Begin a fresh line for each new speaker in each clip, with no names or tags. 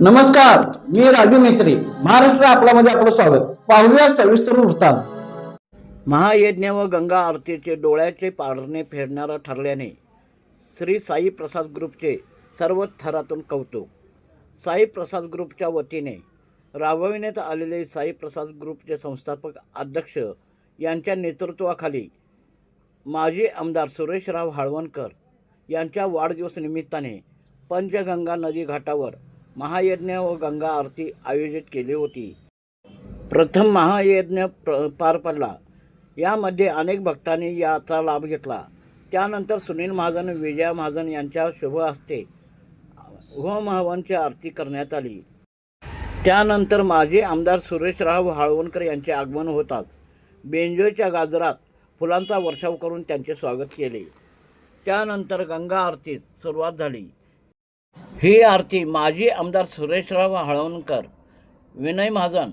नमस्कार, मी राजू मेत्री. महाराष्ट्र आपल्यामध्ये आपलं स्वागत. पाहूया सविस्तर वृत्तांत.
महायज्ञ व गंगा आरतीचे डोळ्याचे पारणे फेडणारा ठरल्याने श्री साई प्रसाद ग्रुपचे सर्व थरातून कौतुक. साई प्रसाद ग्रुपच्या वतीने राबविण्यात आलेले साई प्रसाद ग्रुपचे संस्थापक अध्यक्ष यांच्या नेतृत्वाखाली माजी आमदार सुरेशराव हाळवणकर यांच्या वाढदिवस निमित्ताने पंचगंगा नदी घाटावर महायज्ञ व गंगा आरती आयोजित केली होती. प्रथम महायज्ञ पार पडला. यामध्ये अनेक भक्तांनी याचा लाभ घेतला. त्यानंतर सुनील महाजन, विजया महाजन यांच्या शुभ हस्ते होम हवनची आरती करण्यात आली. त्यानंतर माजी आमदार सुरेशराव हाळवणकर यांचे आगमन होताच बेंजोच्या गाजरात फुलांचा वर्षाव करून त्यांचे स्वागत केले. त्यानंतर गंगा आरतीस सुरुवात झाली. ही आरती माजी आमदार सुरेशराव हाळवणकर, विनय महाजन,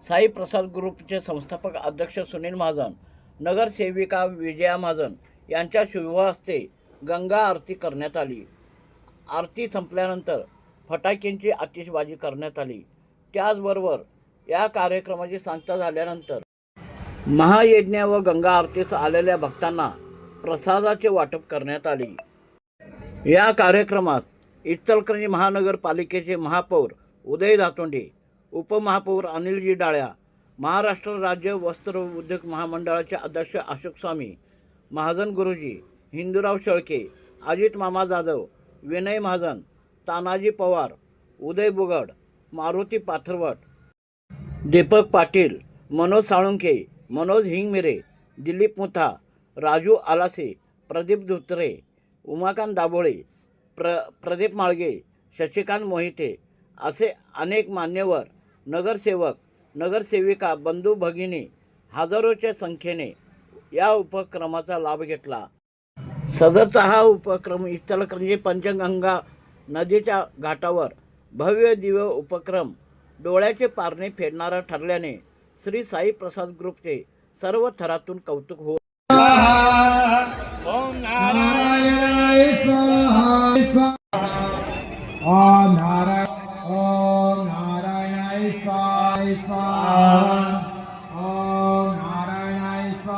साई प्रसाद ग्रुपचे संस्थापक अध्यक्ष सुनील महाजन, नगरसेविका विजया महाजन यांच्या शुभ हस्ते गंगा आरती करण्यात आली. आरती संपल्यानंतर फटाक्यांची आतिषबाजी करण्यात आली. त्याचबरोबर या कार्यक्रमाची सांगता झाल्यानंतर महायज्ञ व गंगा आरतीस आलेल्या भक्तांना प्रसादाचे वाटप करण्यात आले. या कार्यक्रमास इचलकरंजी महानगरपालिकेचे महापौर उदय धातोंडे, उपमहापौर अनिलजी डाळ्या, महाराष्ट्र राज्य वस्त्र उद्योग महामंडळाचे अध्यक्ष अशोक स्वामी, महाजन गुरुजी, हिंदूराव शेळके, अजित मामा जाधव, विनय महाजन, तानाजी पवार, उदय बुगड, मारुती पाथरवट, दीपक पाटील, मनोज साळुंखे, मनोज हिंगमिरे, दिलीप मुथा, राजू आलासे, प्रदीप धुत्रे, उमाकांत दाभोळे, प्रदीप माळगे, शशिकांत मोहिते असे अनेक मान्यवर, नगरसेवक, नगरसेविका, बंधू भगिनी हजारोच्या संख्येने या उपक्रमाचा लाभ घेतला. सदरचा हा उपक्रम इचलकरंजी पंचगंगा नदीच्या घाटावर भव्य दिव्य उपक्रम डोळ्याचे पारणे फेडणारा ठरल्याने श्री साई प्रसाद ग्रुपचे सर्व थरातून कौतुक होत.
ओम नारायणाय स्वाहा. ओम नारायणाय स्वाहा. ओम नारायणाय स्वाहा.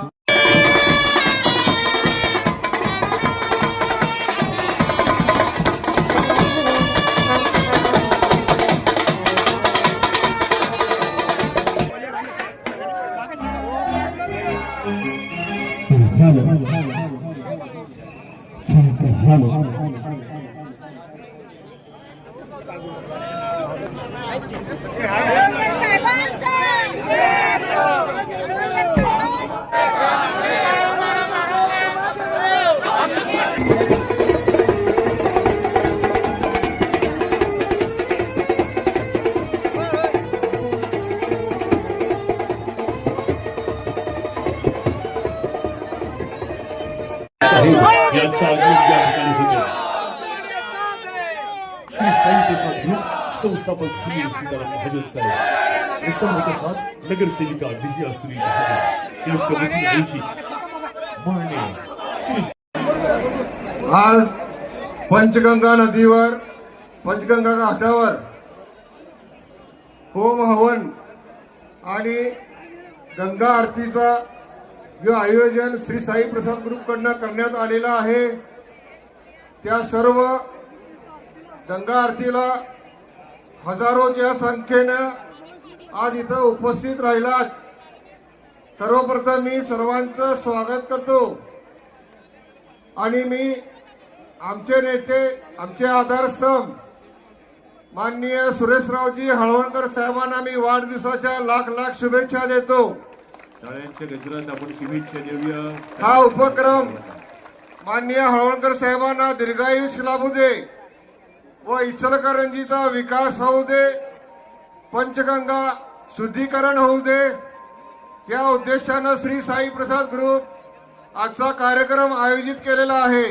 यांचा आगमन या ठिकाणी होते. श्री साई प्रसाद ग्रुप संस्थापक श्री सीताराम महाजन साहेब यांच्या साथ नगरसेविका विजया श्री महाजन यांच्या वतीने आयोजित माननीय श्री
आज पंचगंगा नदीवर, पंचगंगा घाटावर होम हवन आणि गंगा आरतीचा जो आयोजन श्री साई प्रसाद ग्रुप कडून करण्यात आलेला आहे, त्या सर्व गंगा आरतीला हजारोच्या संख्येनं आज इथं उपस्थित राहिलात. सर्वप्रथम मी सर्वांचं स्वागत करतो आणि मी आमचे नेते, आमचे आधारस्तंभ माननीय सुरेशरावजी हाळवणकर साहेबांना मी वाढदिवसाच्या लाख लाख शुभेच्छा देतो.
टाळ्यांच्या गजरात आपण शुभेच्छा देऊया.
हा उपक्रम माननीय हाळवणकर साहेबांना दीर्घायुष्य लाभू दे व इचलकरंजीचा विकास होऊ दे, पंचगंगा शुद्धीकरण होऊ दे, या उद्देशानं श्री साई प्रसाद ग्रुप आजचा कार्यक्रम आयोजित केलेला आहे.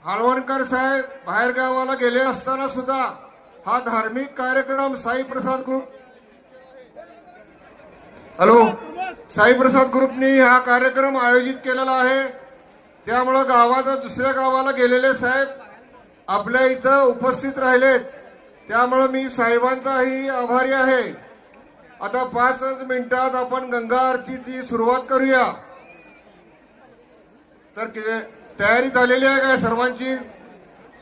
हाळवणकर साहेब बाहेर गावाला गेले असताना सुद्धा हा धार्मिक कार्यक्रम साई प्रसाद ग्रुप साई प्रसाद ग्रुपनी हा कार्यक्रम आयोजित केलेला आहे. त्यामुळे गावाचा दुसऱ्या गावाला गेलेले साहेब आपल्या इथं उपस्थित राहिलेत त्यामुळे मी साहेबांचाही आभारी आहे. आता 5 मिनिटात आपण गंगा आरतीची सुरुवात करूया. तर तयारी झालेली आहे काय सर्वांची?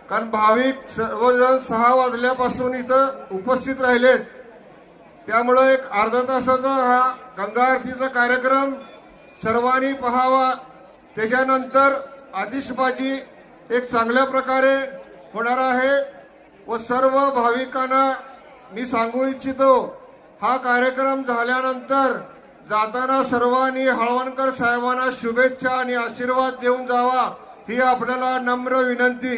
कारण भाविक सर्वजण 6 वाजल्यापासून इथं उपस्थित राहिलेत. त्यामुळे एक अर्धा तासाचा हा गंगा आरतीचा कार्यक्रम सर्वांनी पाहावा. त्याच्यानंतर आतिषबाजी एक चांगल्या प्रकारे होणार आहे व सर्व भाविकांना मी सांगू इच्छितो, हा कार्यक्रम झाल्यानंतर जाताना सर्वांनी हळवणकर साहेबांना शुभेच्छा आणि आशीर्वाद देऊन जावा, ही आपल्याला नम्र विनंती.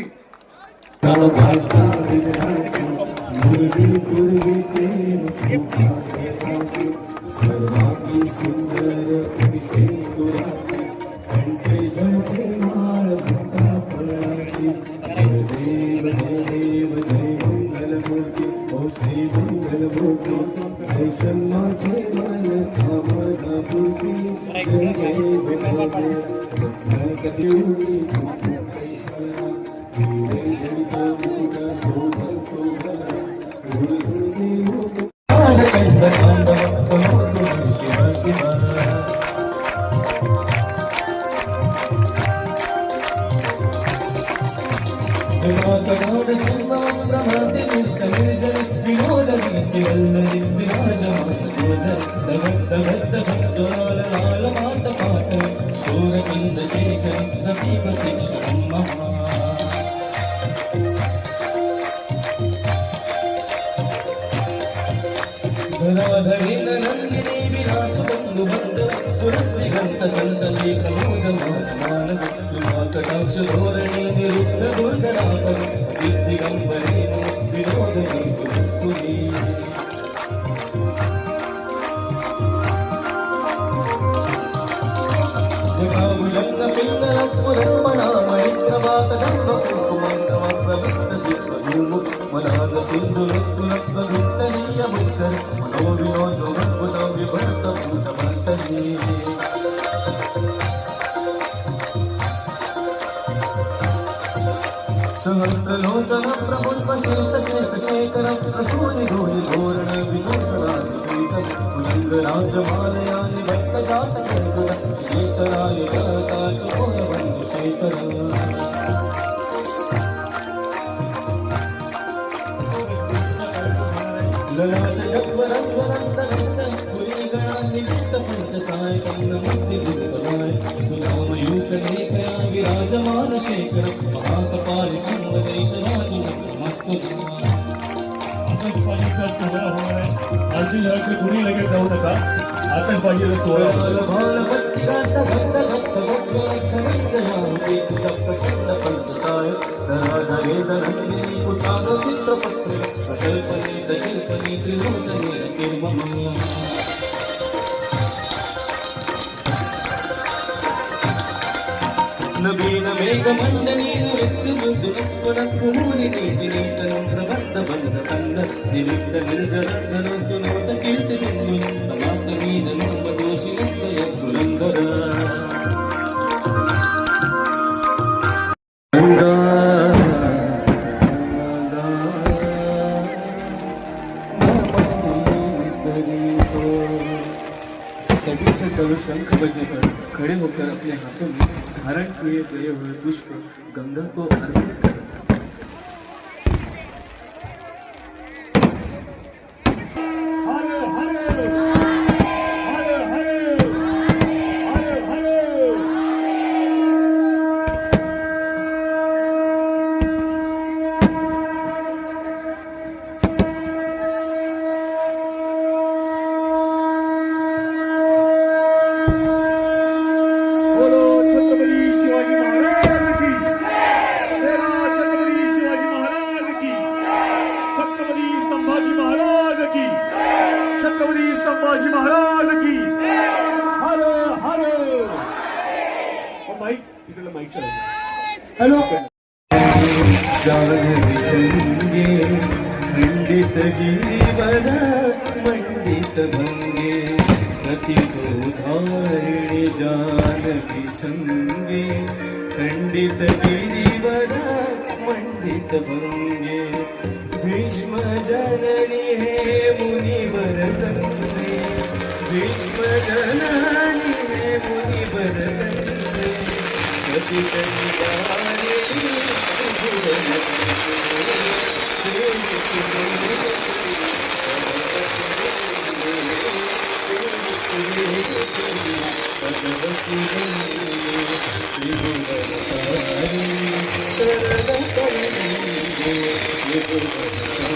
सहस्रलोचन प्रबुल्पशेषकेशेखरं प्रसूनिधूलिधोरण विदूषणादिपीठं कुलङ्गराजमालयानि भक्तजातकेन्द्र श्रीचराय जगताचोरवन्दशेखर. ललाट जग्वरध्वरन्तरश्च पुरीगणान्निमित्तपञ्चसायकं नमोऽद्दिविपदाय सुनामयूकलेखया विराजमान शेखर महाकपालि संवदेशराजमस्तु.
आतषबाजीचा सोहळा होणार आहे. आरती झाल्याशिवाय कोणी लगेच जाऊ नका. आतषबाजीचा सोहळा होणार आहे.
नवीन मेघमण्डनी नृत्यमृदुनस्वरकुहूनि नीतिनीतनं प्रबद्धबन्धकन्द निमित्त निर्जरन्दनस्तु नोत कीर्तिसिन्धु अमातमीदनोपदोषिलिन्दयद्धुरन्धर. सभी से करो शंख बजकर खड़े होकर अपने हाथों में धारण किए गए हुए पुष्प गंगा को अर्पित करें.
हॅलो
विसंगे खंडित जीवन मंडित भंगे प्रतितो धारिणी जानकी संगे खंडित गिरिवर मंडित भंगे भीष्म Thank you.